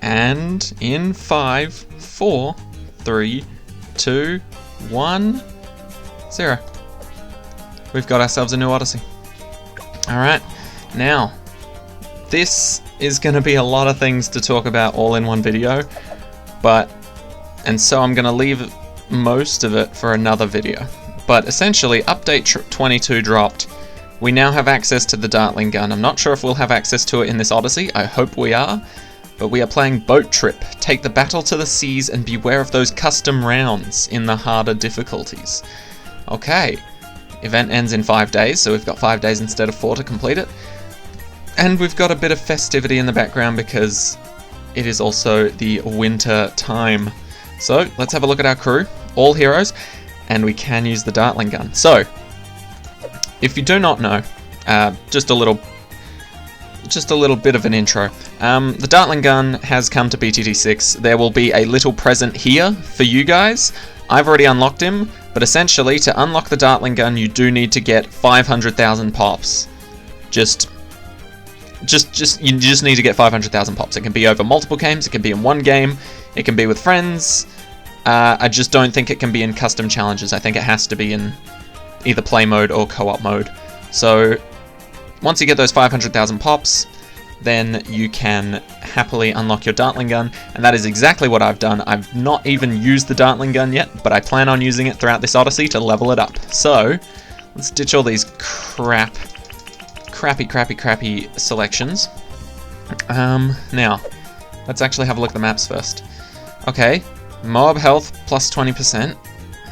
And in 5, 4, 3, 2, 1, 0. We've got ourselves a new Odyssey. Alright, now, this is going to be a lot of things to talk about all in one video, and so I'm going to leave most of it for another video. But essentially, update 22 dropped. We now have access to the Dartling gun. I'm not sure if we'll have access to it in this Odyssey. I hope we are. But we are playing Boat Trip. Take the battle to the seas and beware of those custom rounds in the harder difficulties. Okay. Event ends in 5 days, so we've got 5 days instead of 4 to complete it. And we've got a bit of festivity in the background because it is also the winter time. So let's have a look at our crew. All heroes. And we can use the Dartling gun. So, if you do not know, just a little bit of an intro. The Dartling gun has come to BTD6. There will be a little present here for you guys. I've already unlocked him, but essentially to unlock the Dartling gun, you do need to get 500,000 pops. You just need to get 500,000 pops. It can be over multiple games. It can be in one game. It can be with friends. I just don't think it can be in custom challenges. I think it has to be in either play mode or co-op mode. So once you get those 500,000 pops, then you can happily unlock your Dartling gun, and that is exactly what I've done. I've not even used the Dartling gun yet, but I plan on using it throughout this Odyssey to level it up. So let's ditch all these crappy selections. Now, let's actually have a look at the maps first. Okay. Moab health plus 20%,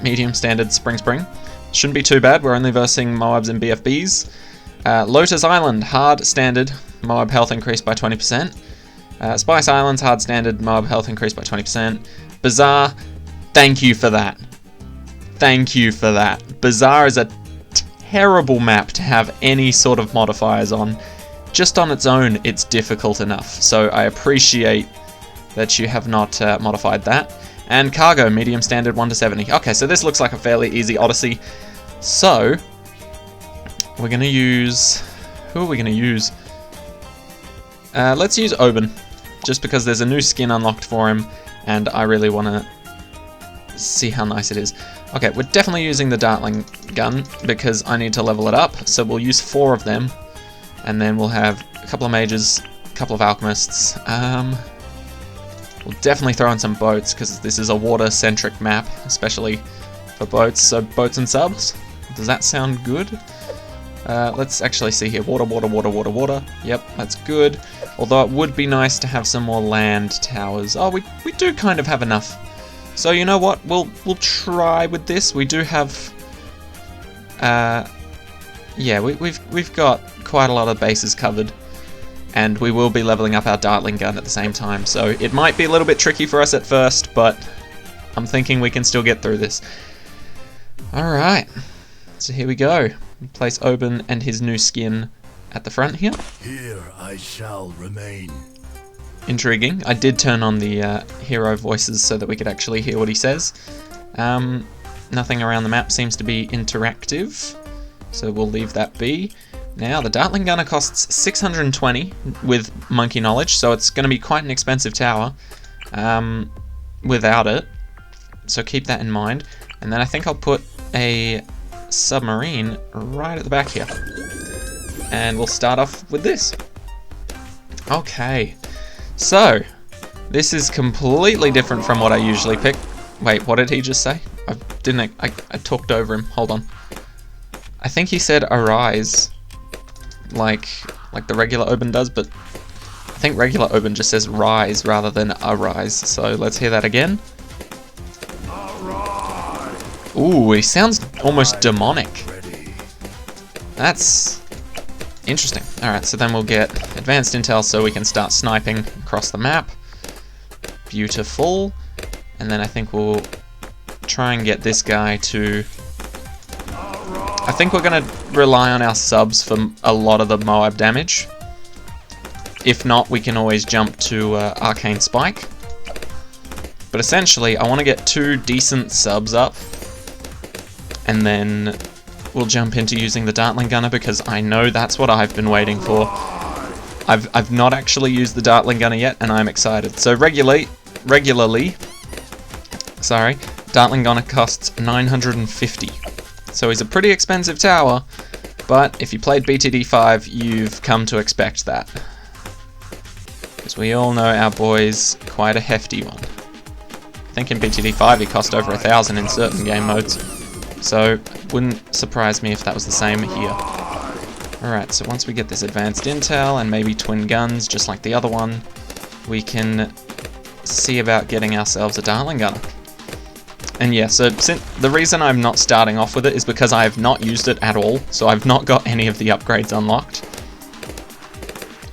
medium standard spring. Shouldn't be too bad, we're only versing Moabs and BFBs. Lotus Island, hard standard, Moab health increased by 20%. Spice Islands, hard standard, Moab health increased by 20%. Bazaar, thank you for that. Thank you for that. Bazaar is a terrible map to have any sort of modifiers on. Just on its own, it's difficult enough, so I appreciate that you have not modified that. And cargo, medium standard 1 to 70. Okay, so this looks like a fairly easy Odyssey. So, we're going to use... Who are we going to use? Let's use Oben, just because there's a new skin unlocked for him, and I really want to see how nice it is. Okay, we're definitely using the Dartling gun, because I need to level it up, so we'll use 4 of them, and then we'll have a couple of mages, a couple of alchemists, we'll definitely throw in some boats, because this is a water-centric map, especially for boats. So boats and subs. Does that sound good? Let's actually see here. Water. Yep, that's good. Although it would be nice to have some more land towers. Oh, we do kind of have enough. So you know what? We'll try with this. We do have... yeah, we've got quite a lot of bases covered. And we will be leveling up our Dartling gun at the same time, so it might be a little bit tricky for us at first, but I'm thinking we can still get through this. Alright, so here we go. Place Oben and his new skin at the front here. Here I shall remain. Intriguing. I did turn on the hero voices so that we could actually hear what he says. Nothing around the map seems to be interactive, so we'll leave that be. Now, the Dartling gunner costs 620 with monkey knowledge, so it's going to be quite an expensive tower without it, so keep that in mind. And then I think I'll put a submarine right at the back here. And we'll start off with this. Okay, so this is completely different from what I usually pick. Wait, what did he just say? I talked over him. Hold on. I think he said arise. Like the regular Oben does, but I think regular Oben just says rise rather than arise. So let's hear that again. Ooh, he sounds almost demonic. That's interesting. Alright, so then we'll get advanced intel so we can start sniping across the map. Beautiful. And then I think we'll try and get this guy to... I think we're going to rely on our subs for a lot of the Moab damage. If not, we can always jump to Arcane Spike. But essentially, I want to get 2 decent subs up. And then we'll jump into using the Dartling gunner because I know that's what I've been waiting for. I've not actually used the Dartling gunner yet, and I'm excited. So regularly, sorry, Dartling gunner costs 950. So he's a pretty expensive tower, but if you played BTD5, you've come to expect that. Because we all know our boy's quite a hefty one. I think in BTD5 he cost over 1,000 in certain game modes. So wouldn't surprise me if that was the same here. Alright, so once we get this advanced intel and maybe twin guns just like the other one, we can see about getting ourselves a Dartling gunner. And yeah, so the reason I'm not starting off with it is because I have not used it at all, so I've not got any of the upgrades unlocked.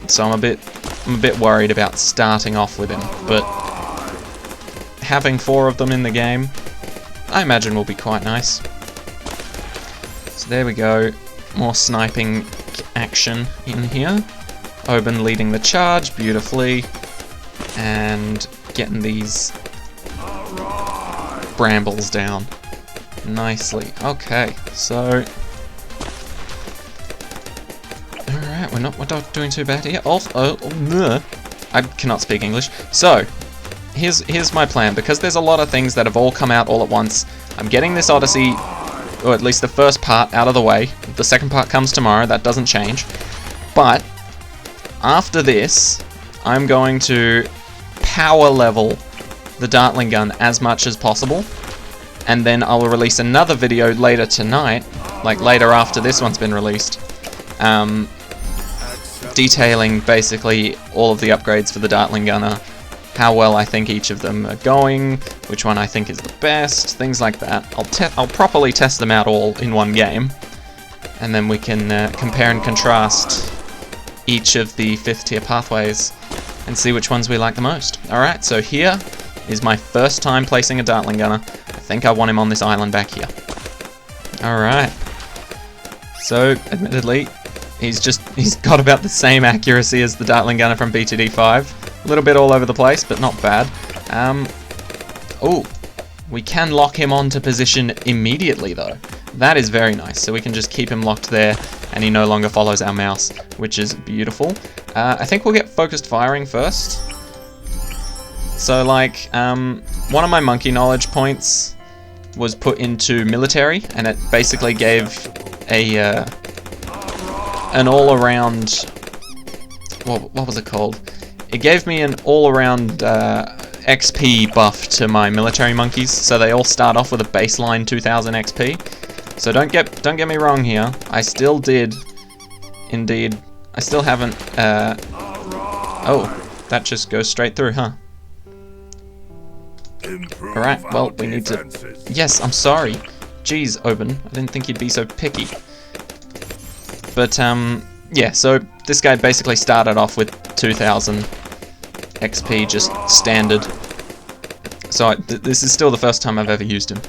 So I'm a bit worried about starting off with him, but having 4 of them in the game, I imagine will be quite nice. So there we go, more sniping action in here. Oben leading the charge beautifully, and getting these brambles down nicely. Okay, so alright, we're not doing too bad here. I cannot speak English. So here's my plan, because there's a lot of things that have all come out all at once. I'm getting this Odyssey, or at least the first part, out of the way. The second part comes tomorrow, that doesn't change. But after this, I'm going to power level the Dartling gun as much as possible, and then I'll release another video later tonight, like later after this one's been released, detailing basically all of the upgrades for the Dartling gunner, how well I think each of them are going, which one I think is the best, things like that. I'll properly test them out all in one game, and then we can compare and contrast each of the 5th tier pathways and see which ones we like the most. Alright, so here is my first time placing a Dartling gunner. I think I want him on this island back here. Alright. So, admittedly, he's got about the same accuracy as the Dartling gunner from BTD5. A little bit all over the place, but not bad. Oh, we can lock him onto position immediately though. That is very nice. So we can just keep him locked there, and he no longer follows our mouse, which is beautiful. I think we'll get focused firing first. So like, one of my monkey knowledge points was put into military, and it basically gave a an all-around, what was it called? It gave me an all-around XP buff to my military monkeys, so they all start off with a baseline 2000 XP. So don't get me wrong here. I still did, indeed. I still haven't. Oh, that just goes straight through, huh? Alright, well, we need to... Yes, I'm sorry. Jeez, Oben, I didn't think you'd be so picky. But, yeah, so this guy basically started off with 2000 XP, just standard. So this is still the first time I've ever used him.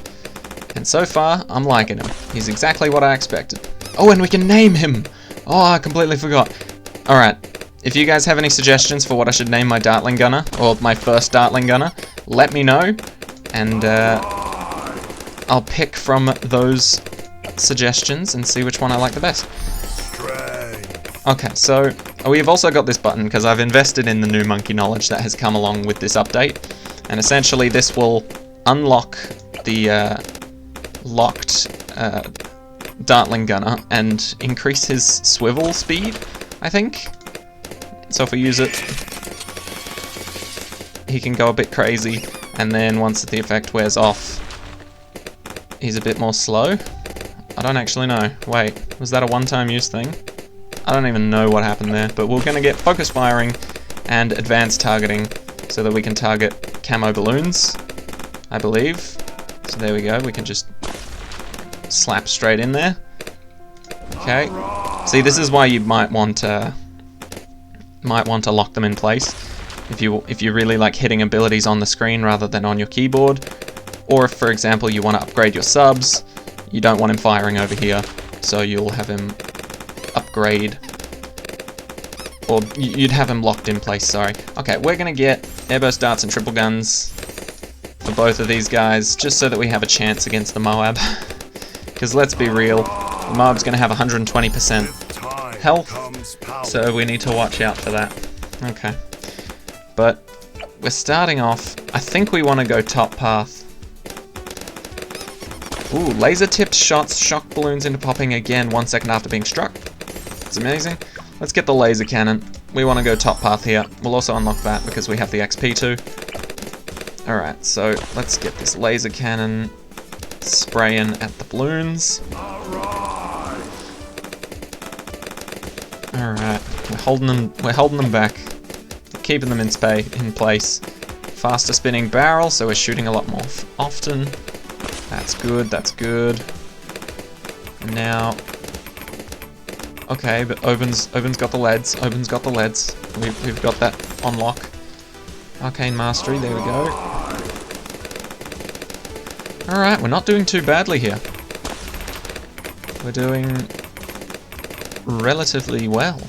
And so far, I'm liking him. He's exactly what I expected. Oh, and we can name him! Oh, I completely forgot. Alright, if you guys have any suggestions for what I should name my Dartling gunner, or my first Dartling gunner, let me know, and I'll pick from those suggestions and see which one I like the best. Okay, so we've also got this button because I've invested in the new monkey knowledge that has come along with this update, and essentially this will unlock the locked Dartling gunner and increase his swivel speed, I think. So if we use it, he can go a bit crazy, and then once the effect wears off, he's a bit more slow. I don't actually know. Wait, was that a one-time use thing? I don't even know what happened there, but we're going to get focus firing and advanced targeting so that we can target camo balloons, I believe. So there we go, we can just slap straight in there. Okay. See, this is why you might want to lock them in place if you really like hitting abilities on the screen rather than on your keyboard, or if, for example, you want to upgrade your subs, you don't want him firing over here, so you'll have him upgrade, or you'd have him locked in place, sorry. Okay, we're gonna get airburst darts and triple guns for both of these guys, just so that we have a chance against the Moab. Because let's be real, the Moab's gonna have 120% health, Comes power. so we need to watch out for that. Okay. But we're starting off, I think we want to go top path. Ooh, laser-tipped shots shock balloons into popping again 1 second after being struck. It's amazing. Let's get the laser cannon. We want to go top path here. We'll also unlock that because we have the XP too. Alright, so let's get this laser cannon spraying at the balloons. Alright, we're holding them back. Keeping them in place. Faster spinning barrel, so we're shooting a lot more often. That's good, that's good. And now... Okay, but Oben's got the leads. Oben's got the leads. We've got that on lock. Arcane Mastery, there we go. Alright, we're not doing too badly here. We're doing relatively well,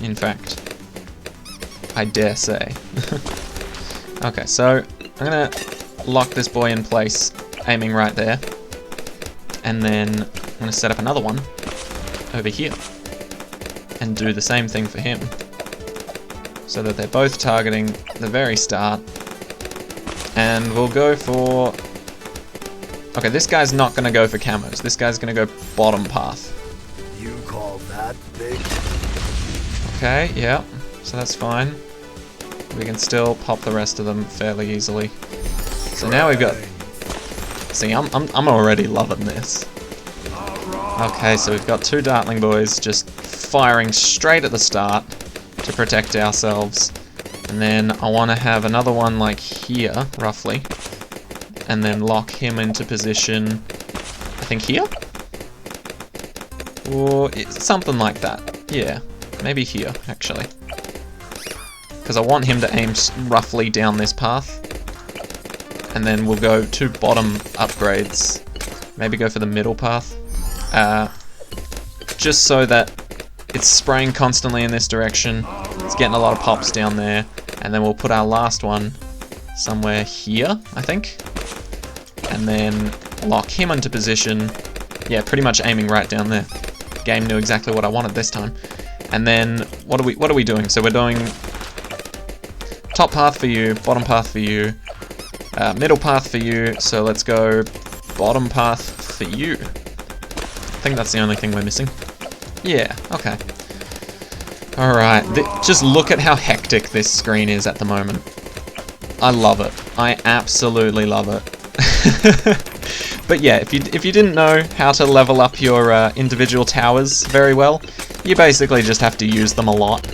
in fact. I dare say. Okay, so I'm gonna lock this boy in place, aiming right there. And then I'm gonna set up another one over here. And do the same thing for him. So that they're both targeting the very start. And we'll go for... Okay, this guy's not gonna go for camos. This guy's gonna go bottom path. You call that big? Okay, yeah. So that's fine. We can still pop the rest of them fairly easily. So now we've got... See, I'm already loving this. Okay, so we've got two Dartling boys just firing straight at the start to protect ourselves. And then I want to have another one like here, roughly. And then lock him into position, I think here? Or something like that. Yeah, maybe here, actually. Because I want him to aim roughly down this path. And then we'll go to bottom upgrades. Maybe go for the middle path. Just so that it's spraying constantly in this direction. It's getting a lot of pops down there. And then we'll put our last one somewhere here, I think. And then lock him into position. Yeah, pretty much aiming right down there. Game knew exactly what I wanted this time. And then what are we doing? So we're doing top path for you, bottom path for you, middle path for you. So let's go bottom path for you. I think that's the only thing we're missing. Yeah, okay. Alright, just look at how hectic this screen is at the moment. I love it. I absolutely love it. But yeah, if you didn't know how to level up your individual towers very well, you basically just have to use them a lot.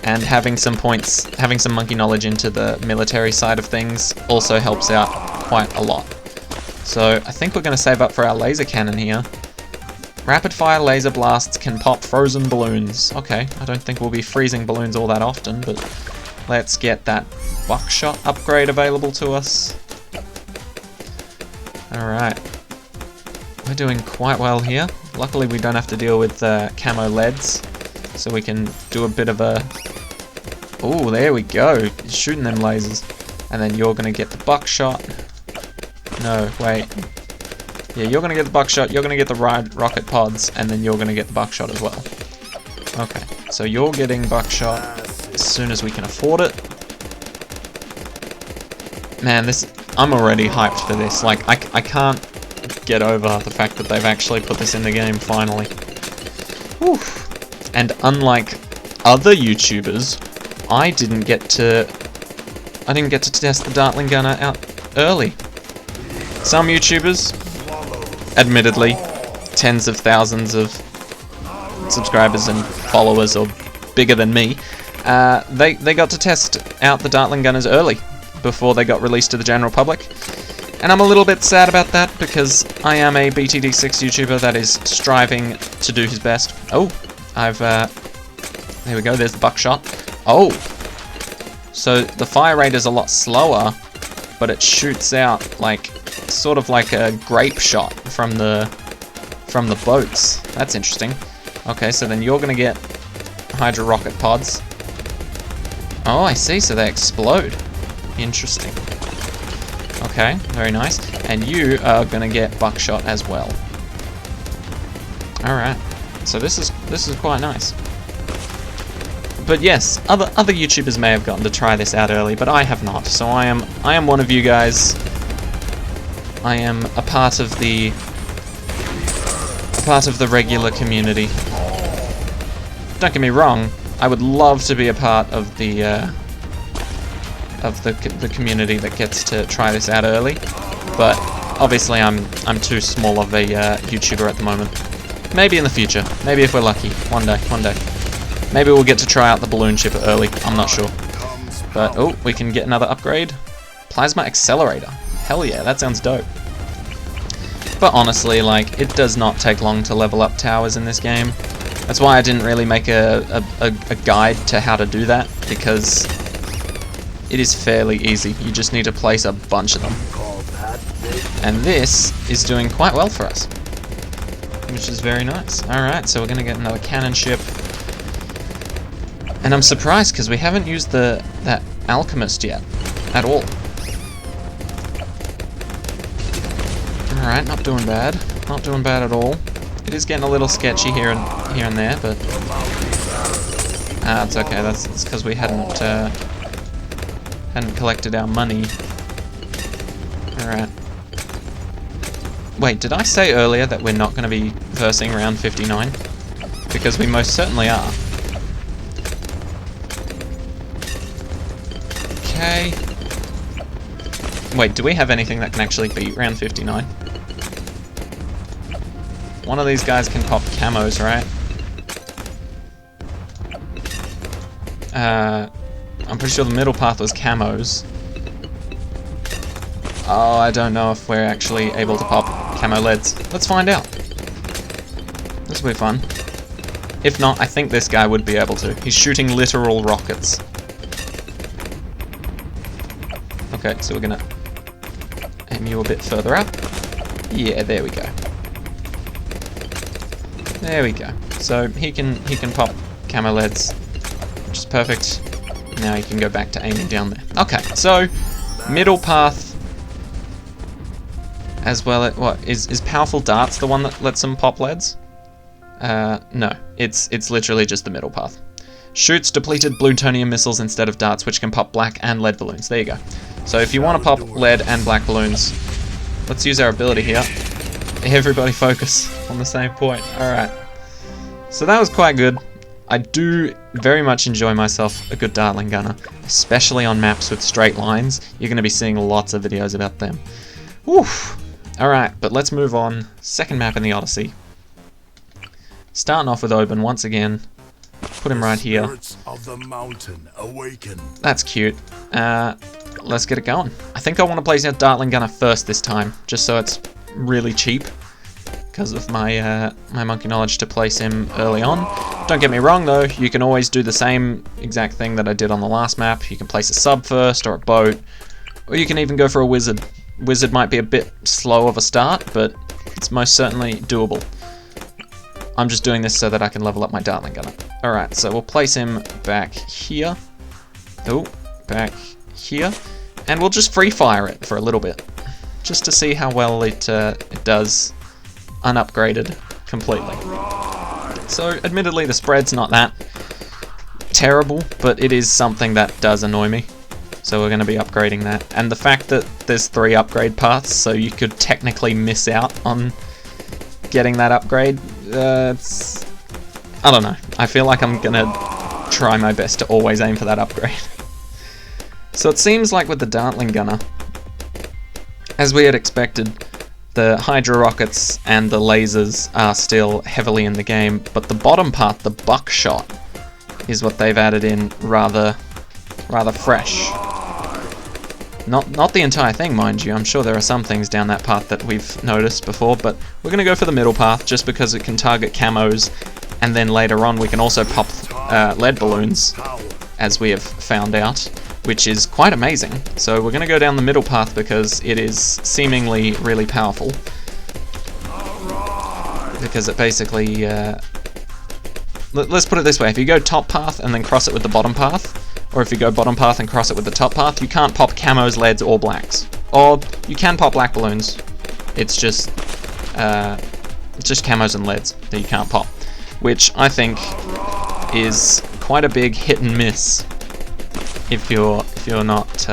And having some points, having some monkey knowledge into the military side of things also helps out quite a lot. So I think we're going to save up for our laser cannon here. Rapid fire laser blasts can pop frozen balloons. Okay, I don't think we'll be freezing balloons all that often, but let's get that buckshot upgrade available to us. Alright. We're doing quite well here. Luckily we don't have to deal with camo leads, so we can do a bit of a... Ooh, there we go. Shooting them lasers. And then you're going to get the buckshot. No, wait. Yeah, you're going to get the buckshot, you're going to get the rocket pods, and then you're going to get the buckshot as well. Okay, so you're getting buckshot as soon as we can afford it. Man, I'm already hyped for this. Like, I can't get over the fact that they've actually put this in the game, finally. Whew. And unlike other YouTubers, I didn't get to test the Dartling gunner out early. Some YouTubers, admittedly, tens of thousands of subscribers and followers, or bigger than me, they got to test out the Dartling gunners early, before they got released to the general public. And I'm a little bit sad about that, because I am a BTD6 YouTuber that is striving to do his best. Oh, there we go, there's the buckshot. Oh, so the fire rate is a lot slower, but it shoots out like, sort of like a grape shot from the boats. That's interesting. Okay, so then you're gonna get Hydra rocket pods. Oh, I see, so they explode. Interesting. Okay, very nice. And you are gonna get buckshot as well. Alright. So this is quite nice. But yes, other YouTubers may have gotten to try this out early, but I have not. So I am one of you guys. I am a part of the regular community. Don't get me wrong, I would love to be a part of the community that gets to try this out early, but obviously I'm too small of a YouTuber at the moment. Maybe in the future, maybe if we're lucky, one day. Maybe we'll get to try out the balloon ship early, I'm not sure. But, oh, we can get another upgrade. Plasma Accelerator. Hell yeah, that sounds dope. But honestly, like, it does not take long to level up towers in this game. That's why I didn't really make a guide to how to do that, because it is fairly easy. You just need to place a bunch of them. And this is doing quite well for us, which is very nice. Alright, so we're going to get another cannon ship. And I'm surprised because we haven't used that alchemist yet at all. Alright, not doing bad. Not doing bad at all. It is getting a little sketchy here and there, but it's okay. That's because we hadn't collected our money. Alright. Wait, did I say earlier that we're not going to be versing round 59? Because we most certainly are. Okay. Wait, do we have anything that can actually beat round 59? One of these guys can pop camos, right? I'm pretty sure the middle path was camos. Oh, I don't know if we're actually able to pop camo leads. Let's find out. This will be fun. If not, I think this guy would be able to. He's shooting literal rockets. Okay, so we're gonna aim you a bit further up. Yeah, there we go. There we go. So he can pop camo leads, which is perfect. Now he can go back to aiming down there. Okay, so middle path as well. What is powerful darts the one that lets them pop leads? No, it's literally just the middle path. Shoots depleted plutonium missiles instead of darts, which can pop black and lead balloons. There you go. So if you want to pop lead and black balloons, let's use our ability here. Everybody focus on the same point. Alright. So that was quite good. I do very much enjoy myself a good Dartling gunner, especially on maps with straight lines. You're going to be seeing lots of videos about them. Woof. Alright, but let's move on. Second map in the Odyssey. Starting off with Oban once again. Put him right here. Of the mountain awaken. That's cute. Let's get it going. I think I want to place our Dartling gunner first this time, just so it's really cheap, because of my my monkey knowledge to place him early on. Don't get me wrong though, you can always do the same exact thing that I did on the last map. You can place a sub first, or a boat, or you can even go for a wizard. Wizard might be a bit slow of a start, but it's most certainly doable. I'm just doing this so that I can level up my Dartling gunner. Alright, so we'll place him back here. Oh, back here. And we'll just free fire it for a little bit, just to see how well it does unupgraded completely. So admittedly the spread's not that terrible, but it is something that does annoy me. So we're going to be upgrading that. And the fact that there's 3 upgrade paths, so you could technically miss out on getting that upgrade, I don't know. I feel like I'm going to try my best to always aim for that upgrade. So it seems like with the Dartling gunner, as we had expected, the Hydra rockets and the lasers are still heavily in the game, but the bottom part, the buckshot, is what they've added in rather fresh. Not the entire thing, mind you. I'm sure there are some things down that path that we've noticed before, but we're going to go for the middle path just because it can target camos, and then later on we can also pop lead balloons, as we have found out, which is quite amazing. So we're going to go down the middle path because it is seemingly really powerful. Because it basically... let's put it this way, if you go top path and then cross it with the bottom path, or if you go bottom path and cross it with the top path, you can't pop camos, leads, or blacks. Or you can pop black balloons. It's just camos and leads that you can't pop, which I think is quite a big hit and miss if you're not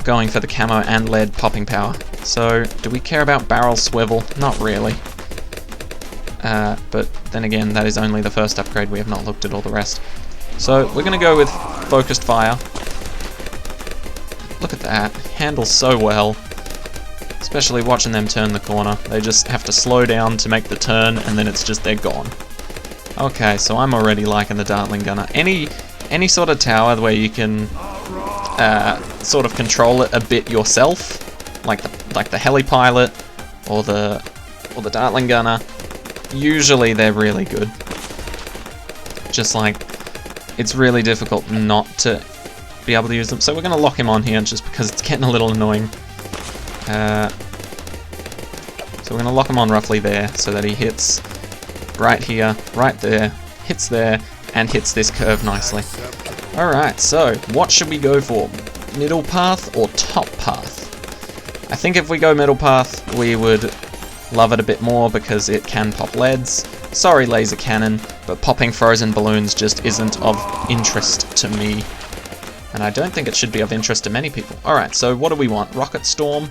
going for the camo and lead popping power. So, do we care about barrel swivel? Not really. But then again, that is only the first upgrade. We have not looked at all the rest. So, we're going to go with focused fire. Look at that. Handles so well. Especially watching them turn the corner. They just have to slow down to make the turn, and then it's just they're gone. Okay, so I'm already liking the Dartling gunner. Any sort of tower where you can sort of control it a bit yourself, like the heli pilot or the Dartling gunner, usually they're really good. Just like it's really difficult not to be able to use them. So we're going to lock him on here just because it's getting a little annoying. So we're going to lock him on roughly there so that he hits right here, right there, hits there, and hits this curve nicely. Alright, so what should we go for? Middle path or top path? I think if we go middle path, we would love it a bit more because it can pop leads. Sorry, laser cannon, but popping frozen balloons just isn't of interest to me. And I don't think it should be of interest to many people. Alright, so what do we want? Rocket Storm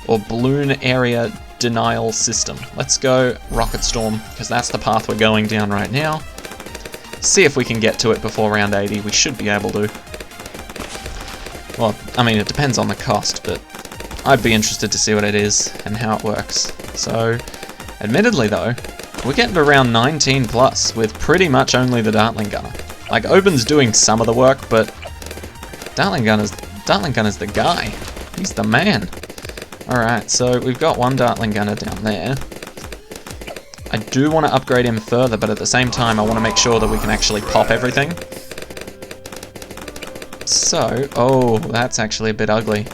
or Balloon Area Denial System? Let's go Rocket Storm, because that's the path we're going down right now. See if we can get to it before round 80. We should be able to. Well, I mean, it depends on the cost, but I'd be interested to see what it is and how it works. So, admittedly though, we're getting to around 19 plus with pretty much only the Dartling gunner. Like, Oben's doing some of the work, but Dartling gunner's the guy. He's the man. Alright, so we've got one Dartling gunner down there. I do want to upgrade him further, but at the same time I want to make sure that we can actually pop everything. So, oh, that's actually a bit ugly.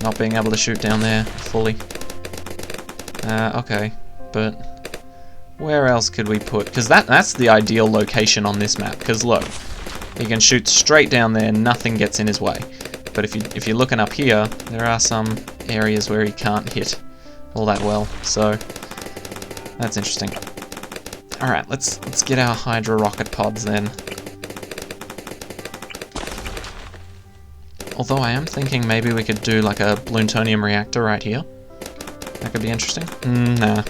Not being able to shoot down there fully. Okay, but where else could we put? Because that's the ideal location on this map. Because look, he can shoot straight down there, nothing gets in his way. But if you're looking up here, there are some areas where he can't hit all that well. So that's interesting. Alright, let's get our Hydra rocket pods then. Although I am thinking maybe we could do like a plutonium reactor right here. That could be interesting. Nah.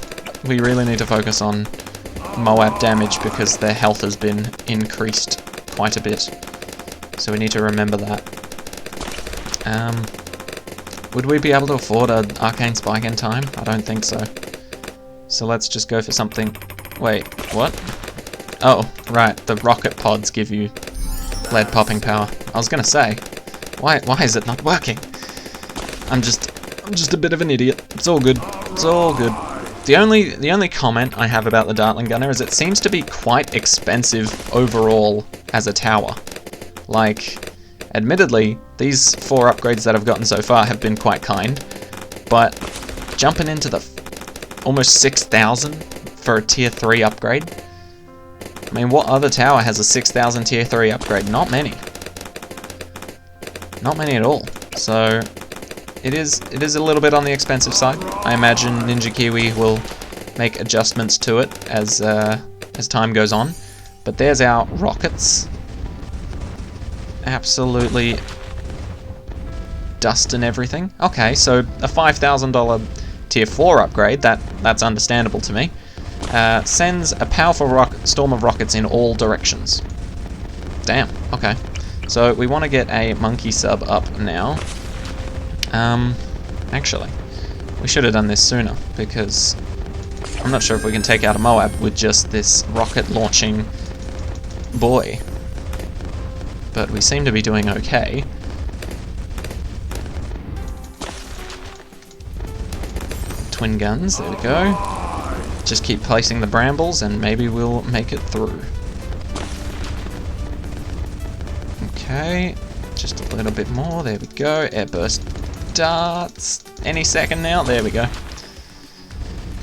We really need to focus on Moab damage because their health has been increased quite a bit. So we need to remember that. Would we be able to afford an arcane spike in time? I don't think so. So let's just go for something... Wait, what? Oh, right, the rocket pods give you lead popping power. I was gonna say, why is it not working? I'm just a bit of an idiot. It's all good. It's all good. The only comment I have about the Dartling gunner is it seems to be quite expensive overall as a tower. Like, admittedly, these 4 upgrades that I've gotten so far have been quite kind, but jumping into the almost 6,000 for a tier 3 upgrade? I mean, what other tower has a 6,000 tier 3 upgrade? Not many. Not many at all. So it is a little bit on the expensive side. I imagine Ninja Kiwi will make adjustments to it as time goes on. But there's our rockets. Absolutely dust and everything. Okay, so a $5,000 tier 4 upgrade, that's understandable to me. Sends a powerful storm of rockets in all directions. Damn, okay. So we want to get a monkey sub up now. Actually, we should have done this sooner, because I'm not sure if we can take out a Moab with just this rocket launching boy. But we seem to be doing okay. Twin guns, there we go. Just keep placing the brambles and maybe we'll make it through. Okay, just a little bit more, there we go. Airburst darts, any second now, there we go.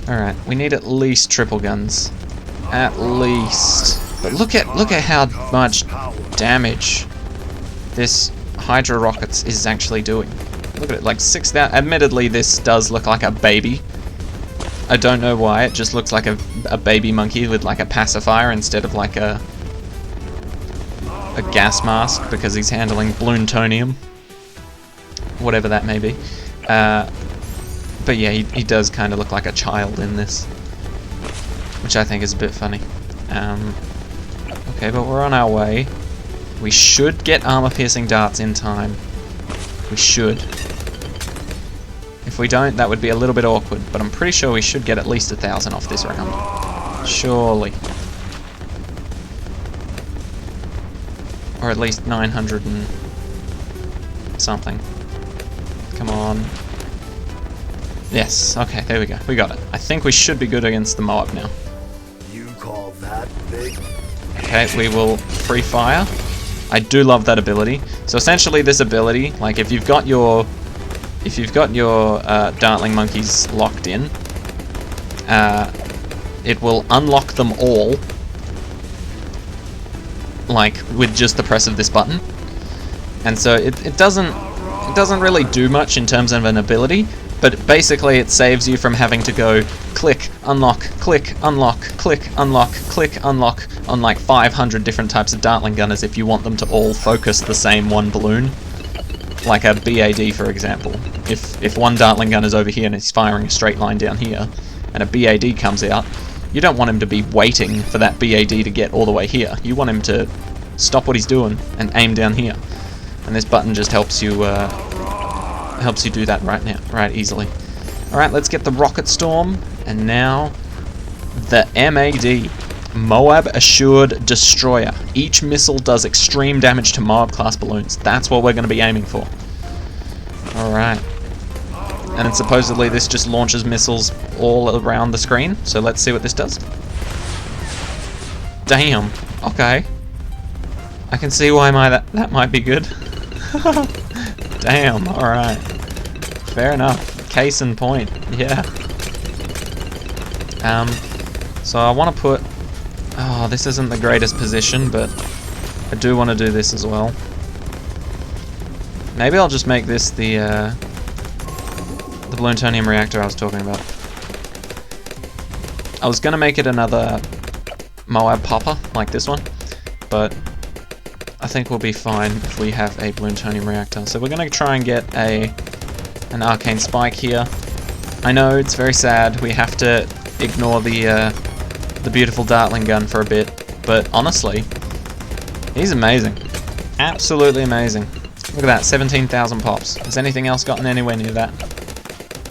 Alright, we need at least triple guns. At least. But look at how much damage this Hydra rockets is actually doing. Look at it, like 6,000. Admittedly, this does look like a baby. I don't know why, it just looks like a baby monkey with like a pacifier instead of like a a gas mask because he's handling plutonium, whatever that may be. But yeah, he does kind of look like a child in this, which I think is a bit funny. Okay, but we're on our way. We should get armor-piercing darts in time. We should. If we don't, that would be a little bit awkward, but I'm pretty sure we should get at least 1,000 off this round. Surely. Or at least 900 and something. Come on. Yes, okay, there we go. We got it. I think we should be good against the Moab now. You call that big? Okay, we will free fire. I do love that ability. So essentially this ability, like if you've got your Dartling monkeys locked in, it will unlock them all, like with just the press of this button. And so it doesn't really do much in terms of an ability, but basically it saves you from having to go click, unlock, click, unlock, click, unlock, click, unlock on like 500 different types of Dartling gunners if you want them to all focus the same one balloon. Like a BAD, for example. If one Dartling gun is over here and he's firing a straight line down here, and a BAD comes out, you don't want him to be waiting for that BAD to get all the way here. You want him to stop what he's doing and aim down here. And this button just helps you do that right easily. Alright, let's get the Rocket Storm, and now the MAD. Moab Assured Destroyer. Each missile does extreme damage to Moab class balloons. That's what we're going to be aiming for. Alright. And then supposedly this just launches missiles all around the screen, so let's see what this does. Damn. Okay. I can see why that might be good. Damn, alright. Fair enough. Case in point. Yeah. So I want to put... Oh, this isn't the greatest position, but I do want to do this as well. Maybe I'll just make this the plutonium reactor I was talking about. I was going to make it another Moab popper, like this one, but I think we'll be fine if we have a plutonium reactor. So we're going to try and get an arcane spike here. I know, it's very sad, we have to ignore the beautiful Dartling gun for a bit, but honestly, he's amazing. Absolutely amazing. Look at that, 17,000 pops. Has anything else gotten anywhere near that?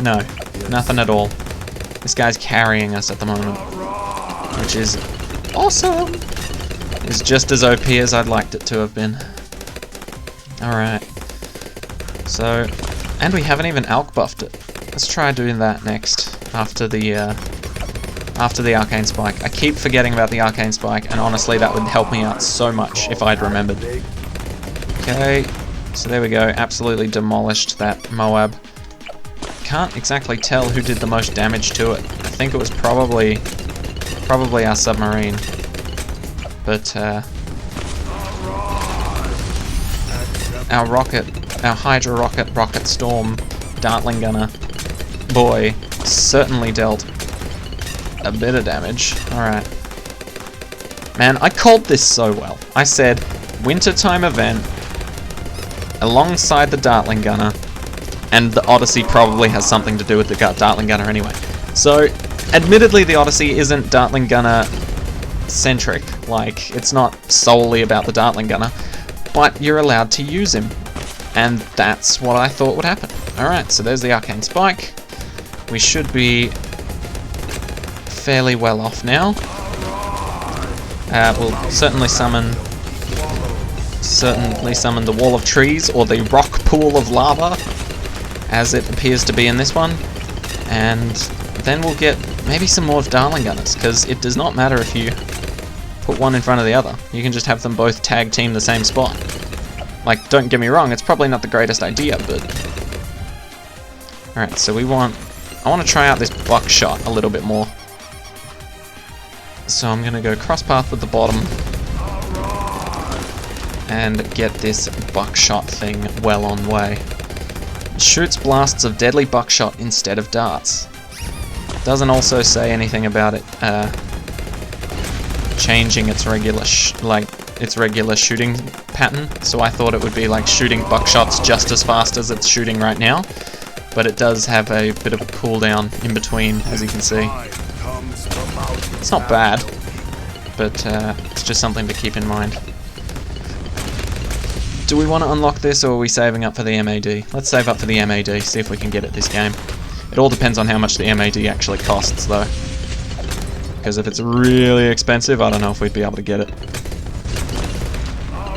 No, nothing at all. This guy's carrying us at the moment, which is awesome. It's just as OP as I'd liked it to have been. Alright. So, and we haven't even alch buffed it. Let's try doing that next, after the arcane spike. I keep forgetting about the arcane spike, and honestly that would help me out so much if I'd remembered. Okay, so there we go, absolutely demolished that Moab. Can't exactly tell who did the most damage to it. I think it was probably our submarine. But our Hydra Rocket Storm Dartling gunner boy certainly dealt a bit of damage. Alright. Man, I called this so well. I said, wintertime event, alongside the Dartling gunner, and the Odyssey probably has something to do with the Dartling gunner anyway. So, admittedly the Odyssey isn't Dartling gunner centric, like, it's not solely about the Dartling gunner, but you're allowed to use him. And that's what I thought would happen. Alright, so there's the arcane spike. We should be fairly well off now. We'll certainly summon the wall of trees, or the rock pool of lava, as it appears to be in this one. And then we'll get maybe some more Dartling gunners, because it does not matter if you put one in front of the other. You can just have them both tag team the same spot. Like, don't get me wrong, it's probably not the greatest idea, but... Alright, so I want to try out this buckshot a little bit more. So I'm going to go cross path with the bottom and get this buckshot thing well on way. It shoots blasts of deadly buckshot instead of darts. Doesn't also say anything about it changing its regular its regular shooting pattern, so I thought it would be like shooting buckshots just as fast as it's shooting right now, but it does have a bit of a cooldown in between, as you can see. It's not bad, but it's just something to keep in mind. Do we want to unlock this, or are we saving up for the MAD? Let's save up for the MAD, see if we can get it this game. It all depends on how much the MAD actually costs, though. Because if it's really expensive, I don't know if we'd be able to get it.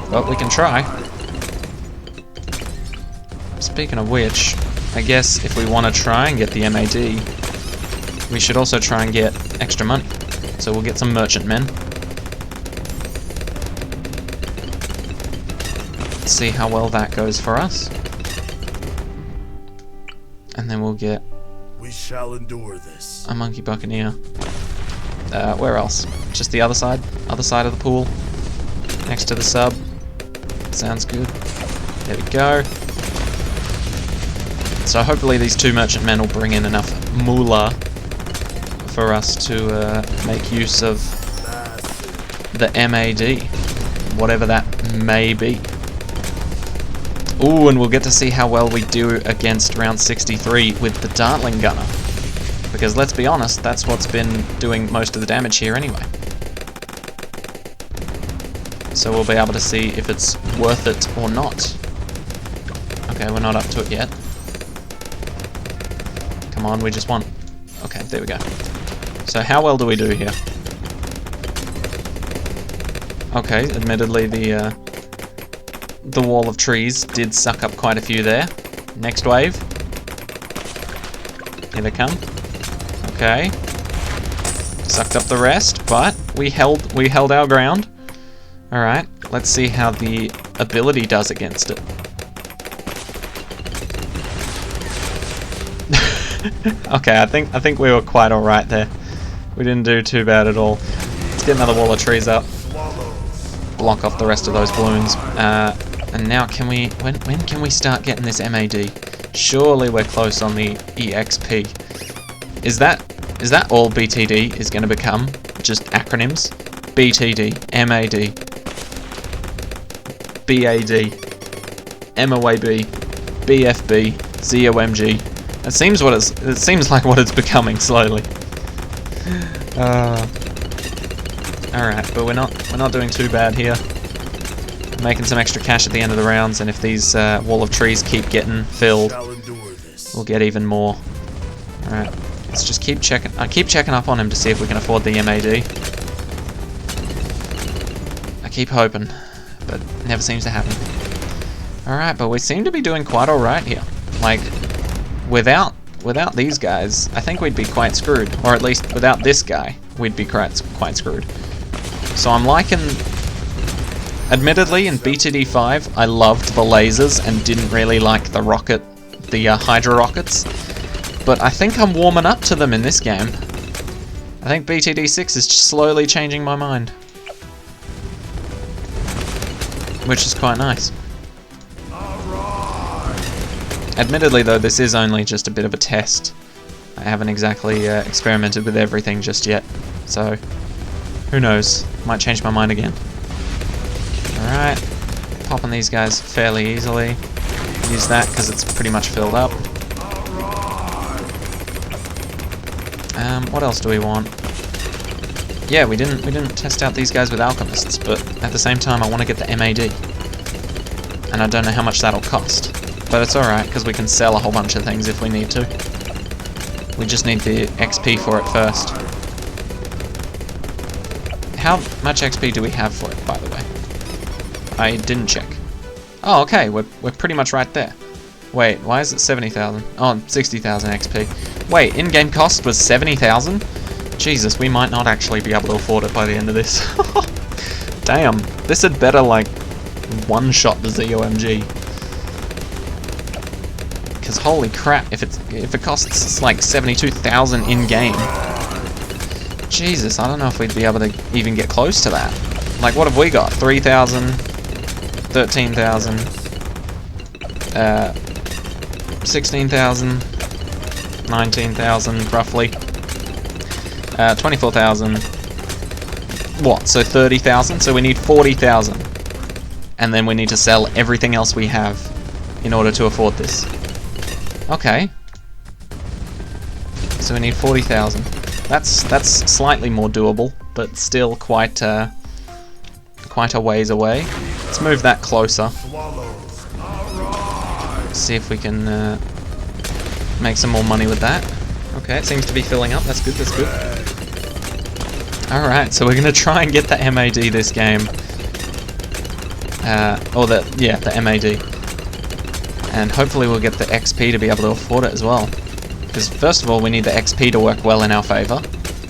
But we can try. Speaking of which, I guess if we want to try and get the MAD, we should also try and get extra money. So we'll get some merchantmen. See how well that goes for us. And then we'll get... We shall endure this. A monkey buccaneer. Where else? Just the other side? Other side of the pool? Next to the sub? Sounds good. There we go. So hopefully these 2 merchantmen will bring in enough moolah for us to make use of the MAD. Whatever that may be. Ooh, and we'll get to see how well we do against round 63 with the Dartling gunner. Because let's be honest, that's what's been doing most of the damage here anyway. So we'll be able to see if it's worth it or not. Okay, we're not up to it yet. Come on, we just won. Okay, there we go. So how well do we do here? Okay, admittedly the wall of trees did suck up quite a few there. Next wave. Here they come. Okay. Sucked up the rest, but we held our ground. Alright, let's see how the ability does against it. Okay, I think we were quite alright there. We didn't do too bad at all. Let's get another wall of trees up. Block off the rest of those balloons. And now can we... When can we start getting this MAD? Surely we're close on the EXP. Is that all BTD is going to become? Just acronyms? BTD, MAD, BAD, MOAB, BFB, ZOMG. It seems like what it's becoming slowly. Alright, but we're not doing too bad here. Making some extra cash at the end of the rounds, and if these wall of trees keep getting filled, we'll get even more. Alright, let's just keep checking. I keep checking up on him to see if we can afford the MAD. I keep hoping, but it never seems to happen. Alright, but we seem to be doing quite alright here. Like, without these guys, I think we'd be quite screwed. Or at least without this guy, we'd be quite screwed. So I'm liking... Admittedly, in BTD5, I loved the lasers and didn't really like the Hydra rockets. But I think I'm warming up to them in this game. I think BTD6 is just slowly changing my mind. Which is quite nice. Admittedly though, this is only just a bit of a test. I haven't exactly experimented with everything just yet. So, who knows? Might change my mind again. Alright, popping these guys fairly easily. Use that because it's pretty much filled up. What else do we want? Yeah, we didn't test out these guys with alchemists, but at the same time I want to get the MAD. And I don't know how much that'll cost. But it's alright, because we can sell a whole bunch of things if we need to. We just need the XP for it first. How much XP do we have for it, by the way? I didn't check. Oh, okay, we're pretty much right there. Wait, why is it 70,000? Oh, 60,000 XP. Wait, in-game cost was 70,000? Jesus, we might not actually be able to afford it by the end of this. Damn, this had better, like, one-shot the ZOMG. Because holy crap, if it costs like 72,000 in-game. Jesus, I don't know if we'd be able to even get close to that. Like, what have we got? 3,000, 13,000, 16,000, 19,000 roughly, 24,000, what? So 30,000. So we need 40,000, and then we need to sell everything else we have in order to afford this. Okay. So we need 40,000. That's slightly more doable, but still quite a ways away. Let's move that closer. See if we can make some more money with that. Okay, it seems to be filling up. That's good. That's good. All right, so we're gonna try and get the MAD this game, the MAD, and hopefully we'll get the XP to be able to afford it as well. Because first of all, we need the XP to work well in our favor,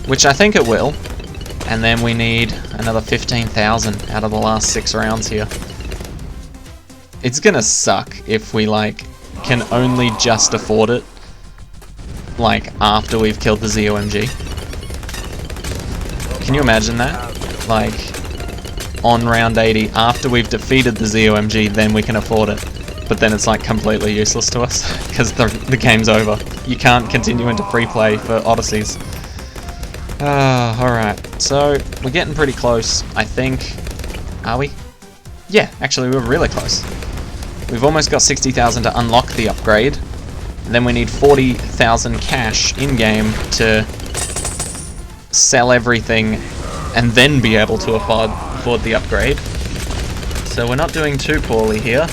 which I think it will. And then we need another 15,000 out of the last 6 rounds here. It's gonna suck if we can only just afford it after we've killed the ZOMG. Can you imagine that? On round 80, after we've defeated the ZOMG, then we can afford it. But then it's completely useless to us because the game's over. You can't continue into free play for Odysseys. Alright, so we're getting pretty close, I think. Are we? Yeah, actually we're really close. We've almost got 60,000 to unlock the upgrade. And then we need 40,000 cash in-game to sell everything and then be able to afford the upgrade. So we're not doing too poorly here.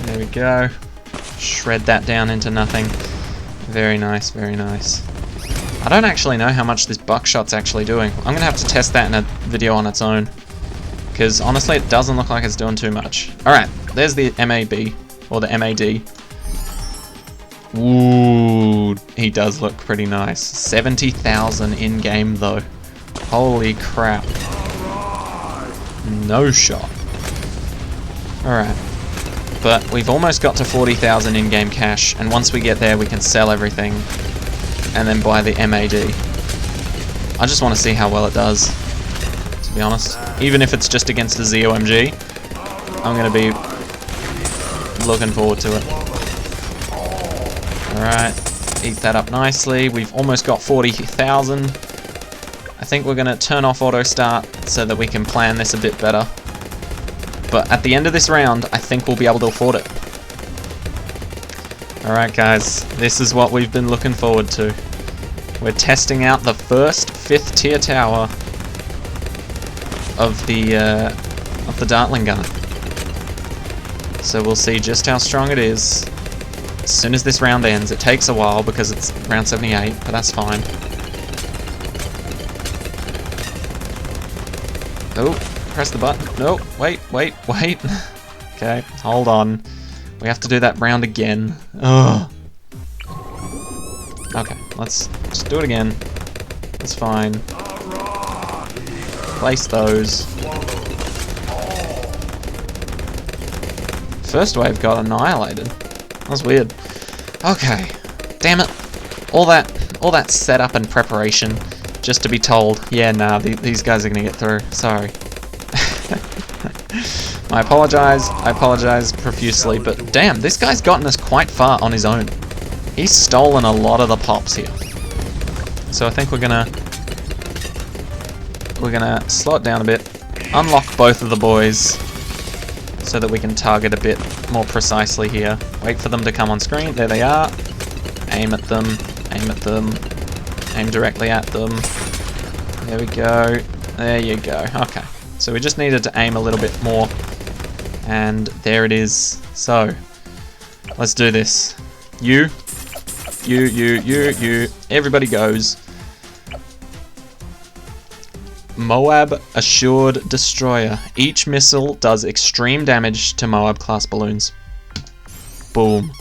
There we go. Shred that down into nothing. Very nice, very nice. I don't actually know how much this buckshot's actually doing. I'm gonna have to test that in a video on its own, because honestly it doesn't look like it's doing too much. Alright, there's the MAB, or the MAD. Ooh, he does look pretty nice. 70,000 in-game though. Holy crap. No shot. Alright. But we've almost got to 40,000 in-game cash, and once we get there we can sell everything and then buy the MAD. I just want to see how well it does, to be honest. Even if it's just against the ZOMG, I'm going to be looking forward to it. Alright, eat that up nicely. We've almost got 40,000. I think we're going to turn off auto start so that we can plan this a bit better. But at the end of this round, I think we'll be able to afford it. Alright guys, this is what we've been looking forward to. We're testing out the first 5th tier tower of the Dartling gun. So we'll see just how strong it is as soon as this round ends. It takes a while because it's round 78, but that's fine. Oh. Press the button. No, wait. Okay, hold on. We have to do that round again. Ugh. Okay, let's just do it again. That's fine. Place those. First wave got annihilated. That was weird. Okay. Damn it. All that setup and preparation just to be told, yeah, nah, these guys are gonna get through. Sorry. I apologize profusely, but damn, this guy's gotten us quite far on his own. He's stolen a lot of the pops here. So I think we're gonna slow it down a bit, unlock both of the boys, so that we can target a bit more precisely here. Wait for them to come on screen. There they are. Aim at them. Aim directly at them. There we go. There you go. Okay. So we just needed to aim a little bit more. And there it is. So, let's do this. You. Everybody goes. Moab Assured Destroyer. Each missile does extreme damage to Moab class balloons. Boom.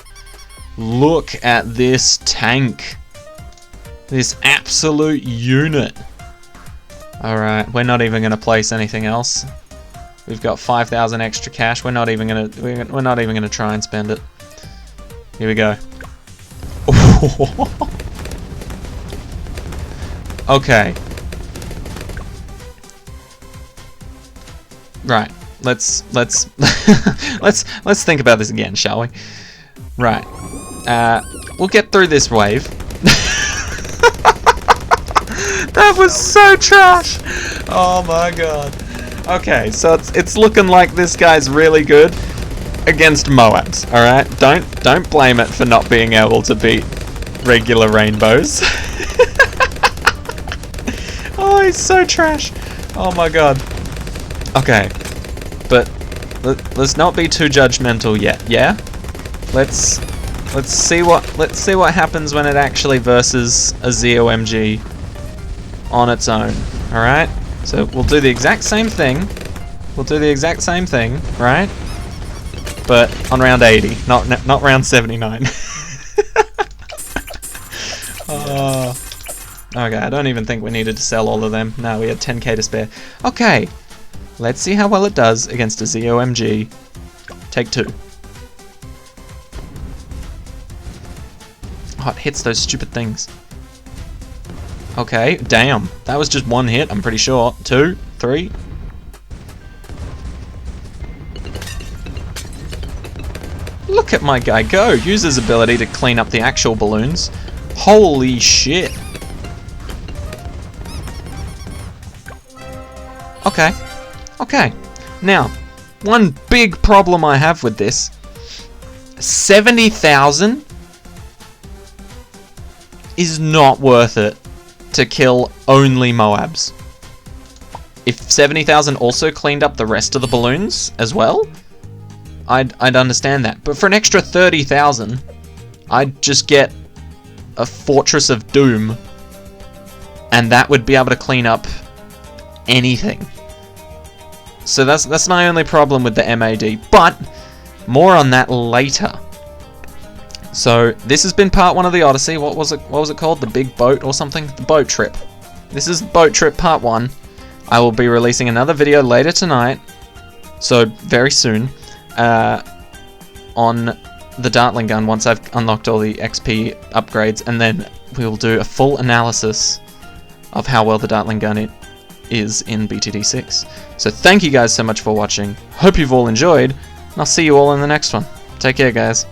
Look at this tank. This absolute unit. Alright, we're not even going to place anything else. We've got 5,000 extra cash. We're not even going to try and spend it. Here we go. Okay. Right. Let's let's think about this again, shall we? Right. We'll get through this wave. That was so trash! Oh my god. Okay, so it's looking like this guy's really good against Moabs, alright? Don't blame it for not being able to beat regular rainbows. Oh, he's so trash. Oh my god. Okay, but let's not be too judgmental yet, yeah? Let's see what happens when it actually versus a ZOMG on its own. All right. So we'll do the exact same thing. Right? But on round 80, not round 79. Oh. Okay, I don't even think we needed to sell all of them. No, we had 10k to spare. Okay. Let's see how well it does against a ZOMG. Take 2. Oh, it hits those stupid things. Okay, damn. That was just 1 hit, I'm pretty sure. 2, 3. Look at my guy go. Use his ability to clean up the actual balloons. Holy shit. Okay. Okay. Now, one big problem I have with this. 70,000 is not worth it to kill only Moabs. If 70,000 also cleaned up the rest of the balloons as well, I'd understand that. But for an extra 30,000, I'd just get a Fortress of Doom, and that would be able to clean up anything. So that's my only problem with the MAD, but more on that later. So this has been part 1 of the Odyssey. What was it called? The Big Boat or something? The Boat Trip. This is Boat Trip part 1. I will be releasing another video later tonight, so very soon, on the Dartling gun once I've unlocked all the XP upgrades, and then we will do a full analysis of how well the Dartling gun is in BTD6. So thank you guys so much for watching. Hope you've all enjoyed, and I'll see you all in the next one. Take care, guys.